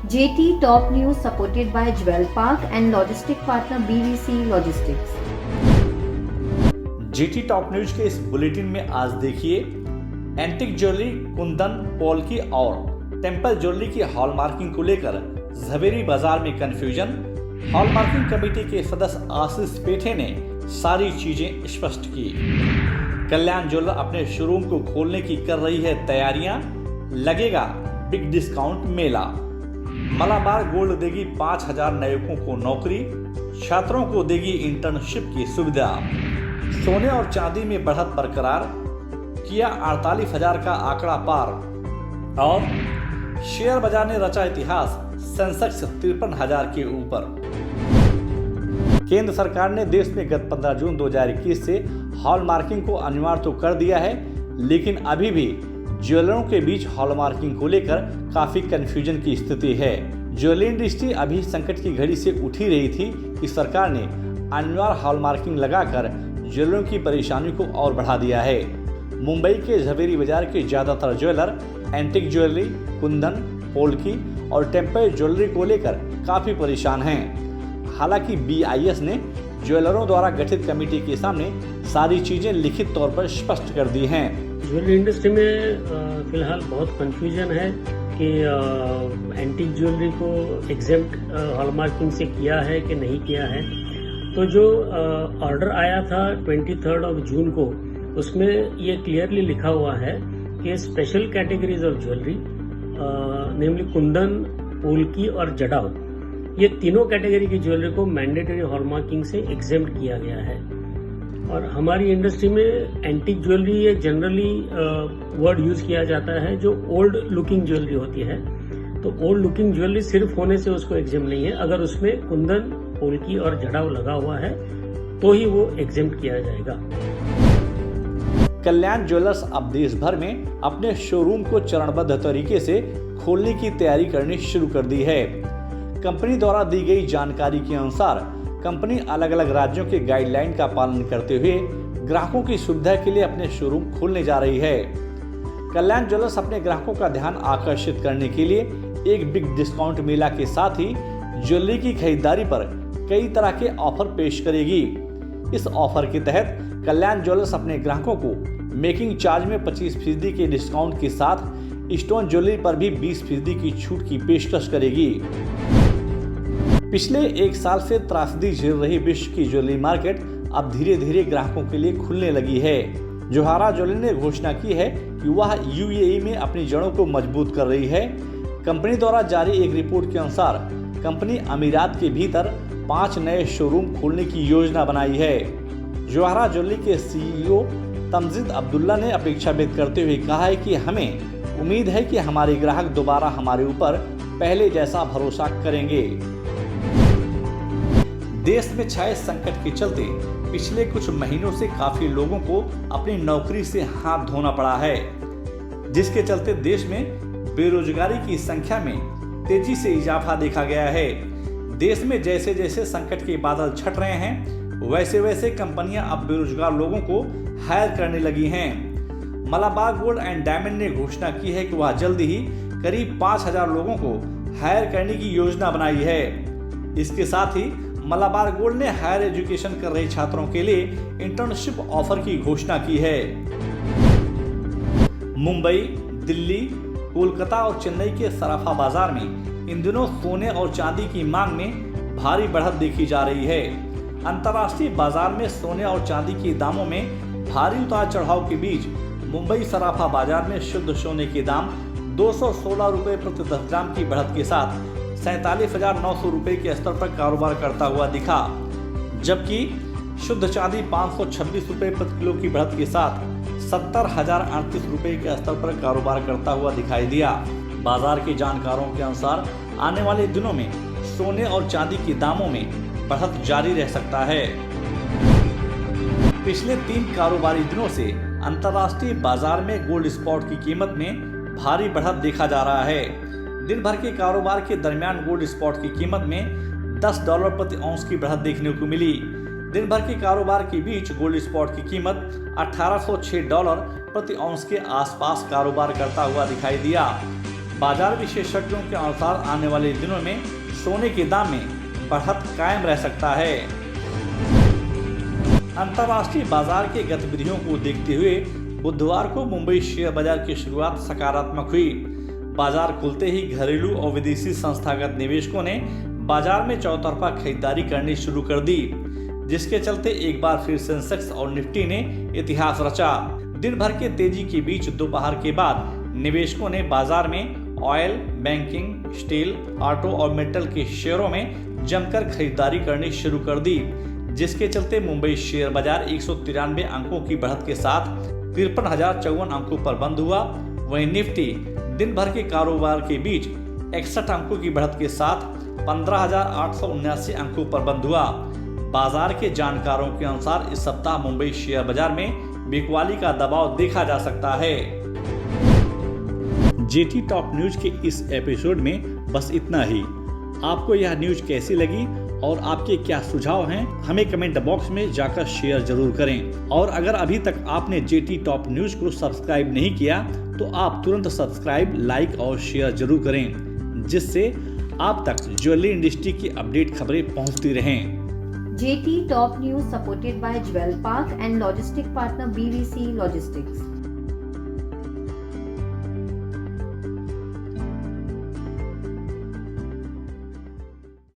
JT Top News supported by Jewel Park and logistic partner BVC Logistics. GT top news के इस bulletin में आज देखिए antique jewellery, Kundan, polki और टेम्पल ज्वेलरी की हॉलमार्किंग को लेकर झवेरी बाजार में कंफ्यूजन। हॉलमार्किंग कमेटी के सदस्य आशीष पेठे ने सारी चीजें स्पष्ट की। कल्याण ज्वेलर अपने शोरूम को खोलने की कर रही है तैयारियां, लगेगा बिग डिस्काउंट मेला। मलाबार गोल्ड देगी 5,000 नौयुवकों को नौकरी, छात्रों को देगी इंटर्नशिप की सुविधा। सोने और चांदी में बढ़त बरकरार, किया 48,000 का आंकड़ा पार। और शेयर बाजार ने रचा इतिहास, सेंसेक्स 53,000 के ऊपर। केंद्र सरकार ने देश में गत 15 जून 2021 से हॉलमार्किंग को अनिवार्य तो कर दिया है, लेकिन अभी भी ज्वेलरों के बीच हॉलमार्किंग को लेकर काफी कंफ्यूजन की स्थिति है। ज्वेलरी इंडस्ट्री अभी संकट की घड़ी से उठ ही रही थी कि सरकार ने अनिवार्य हॉलमार्किंग लगाकर ज्वेलरों की परेशानी को और बढ़ा दिया है। मुंबई के झवेरी बाजार के ज्यादातर jeweller antique jewellery, Kundan, polki और टेम्पल ज्वेलरी को लेकर काफी परेशान हैं। हालांकि BIS ने ज्वेलरों द्वारा गठित कमेटी के सामने सारी चीजें लिखित तौर पर स्पष्ट कर दी हैं। ज्वेलरी इंडस्ट्री में फिलहाल बहुत कंफ्यूजन है कि एंटीक ज्वेलरी को एग्जेम्प्ट हॉलमार्किंग से किया है कि नहीं किया है। तो जो ऑर्डर आया था 23 जून को, उसमें ये क्लियरली लिखा हुआ है कि स्पेशल कैटेगरीज ऑफ ज्वेलरी नेमली कुंदन, पोल्की और जड़ाऊ, ये तीनों कैटेगरी की ज्वेलरी को मैंडेटरी हॉलमार्किंग से एग्जेम्प्ट किया गया है। और हमारी इंडस्ट्री में एंटीक ज्वेलरी एक जनरली वर्ड यूज किया जाता है जो ओल्ड लुकिंग ज्वेलरी होती है। तो ओल्ड लुकिंग ज्वेलरी सिर्फ होने से उसको एग्जेम्प्ट नहीं है, अगर उसमें कुंदन, पोल्की और जड़ाऊ लगा हुआ है तो ही वो एग्जेम्प्ट किया जाएगा। कल्याण ज्वेलर्स अब देश भर में अपने शोरूम को चरणबद्ध तरीके से खोलने की तैयारी करनी शुरू कर दी है। कंपनी द्वारा दी गई जानकारी के अनुसार कंपनी अलग अलग राज्यों के गाइडलाइन का पालन करते हुए ग्राहकों की सुविधा के लिए अपने शोरूम खोलने जा रही है। कल्याण ज्वेलर्स अपने ग्राहकों का ध्यान आकर्षित करने के लिए एक बिग डिस्काउंट मेला के साथ ही ज्वेलरी की खरीदारी पर कई तरह के ऑफर पेश करेगी। इस ऑफर के तहत कल्याण ज्वेलर्स अपने ग्राहकों को मेकिंग चार्ज में 25% के डिस्काउंट के साथ स्टोन ज्वेलरी पर भी 20% की छूट की पेशकश करेगी। पिछले एक साल से त्रासदी झेल रही विश्व की ज्वेलरी मार्केट अब धीरे धीरे ग्राहकों के लिए खुलने लगी है। जोहारा ज्वेलरी ने घोषणा की है कि वह UAE में अपनी जड़ों को मजबूत कर रही है। कंपनी द्वारा जारी एक रिपोर्ट के अनुसार कंपनी अमीरात के भीतर 5 नए शोरूम खोलने की योजना बनाई है। जोहारा ज्वेलरी के CEO तमजीद अब्दुल्ला ने अपेक्षा व्यक्त करते हुए कहा है कि हमें उम्मीद है कि हमारे ग्राहक दोबारा हमारे ऊपर पहले जैसा भरोसा करेंगे। देश में छाए संकट के चलते पिछले कुछ महीनों से काफी लोगों को अपनी नौकरी से हाथ धोना पड़ा है, जिसके चलते देश में बेरोजगारी की संख्या में तेजी से इजाफा देखा गया है। देश में जैसे जैसे संकट के बादल छट रहे हैं, वैसे वैसे कंपनियां अब बेरोजगार लोगों को हायर करने लगी हैं। मलाबार गोल्ड एंड डायमंड ने घोषणा की है कि वह जल्द ही करीब 5,000 लोगों को हायर करने की योजना बनाई है। इसके साथ ही मलाबार गोल्ड ने हायर एजुकेशन कर रहे छात्रों के लिए इंटर्नशिप ऑफर की घोषणा की है। मुंबई, दिल्ली, कोलकाता और चेन्नई के सराफा बाजार में इन दिनों सोने और चांदी की मांग में भारी बढ़त देखी जा रही है। अंतर्राष्ट्रीय बाजार में सोने और चांदी के दामों में भारी उतार चढ़ाव के बीच मुंबई सराफा बाजार में शुद्ध सोने के दाम 216 रुपए प्रति 10 ग्राम की बढ़त के साथ 47,900 रुपए के स्तर पर कारोबार करता हुआ दिखा, जबकि शुद्ध चांदी 526 रुपए प्रति किलो की बढ़त के साथ 70,038 रुपए के स्तर पर कारोबार करता हुआ दिखाई दिया। बाजार के जानकारों के अनुसार आने वाले दिनों में सोने और चांदी के दामों में बढ़त जारी रह सकता है। पिछले 3 कारोबारी दिनों से अंतर्राष्ट्रीय बाजार में गोल्ड स्पॉट की कीमत में भारी बढ़त देखा जा रहा है। दिन भर के कारोबार के दरमियान गोल्ड स्पॉट की कीमत में $10 प्रति औंस की बढ़त देखने को मिली। दिन भर के कारोबार के बीच गोल्ड स्पॉट की कीमत $1806 प्रति औंस के आसपास कारोबार करता हुआ दिखाई दिया। बाजार विशेषज्ञों के अनुसार आने वाले दिनों में सोने के दाम में बढ़त कायम रह सकता है। अंतर्राष्ट्रीय बाजार के गतिविधियों को देखते हुए बुधवार को मुंबई शेयर बाजार की शुरुआत सकारात्मक हुई। बाजार खुलते ही घरेलू और विदेशी संस्थागत निवेशकों ने बाजार में चौतरफा खरीदारी करनी शुरू कर दी, जिसके चलते एक बार फिर सेंसेक्स और निफ्टी ने इतिहास रचा। दिन भर के तेजी के बीच दोपहर के बाद निवेशकों ने बाजार में ऑयल, बैंकिंग, स्टील, ऑटो और मेटल के शेयरों में जमकर खरीदारी करनी शुरू कर दी, जिसके चलते मुंबई शेयर बाजार 193 अंकों की बढ़त के साथ 53,054 अंकों पर बंद हुआ। वहीं निफ्टी दिन भर के कारोबार के बीच 61 अंकों की बढ़त के साथ 15,879 अंकों पर बंद हुआ। बाजार के जानकारों के अनुसार इस सप्ताह मुंबई शेयर बाजार में बिकवाली का दबाव देखा जा सकता है। जेटी टॉप न्यूज के इस एपिसोड में बस इतना ही। आपको यह न्यूज कैसी लगी और आपके क्या सुझाव हैं, हमें कमेंट बॉक्स में जाकर शेयर जरूर करें। और अगर अभी तक आपने जेटी टॉप न्यूज को सब्सक्राइब नहीं किया तो आप तुरंत सब्सक्राइब, लाइक और शेयर जरूर करें, जिससे आप तक ज्वेलरी इंडस्ट्री की अपडेट खबरें पहुंचती रहें। JT Top News supported by Jewel Park and logistic partner BVC Logistics.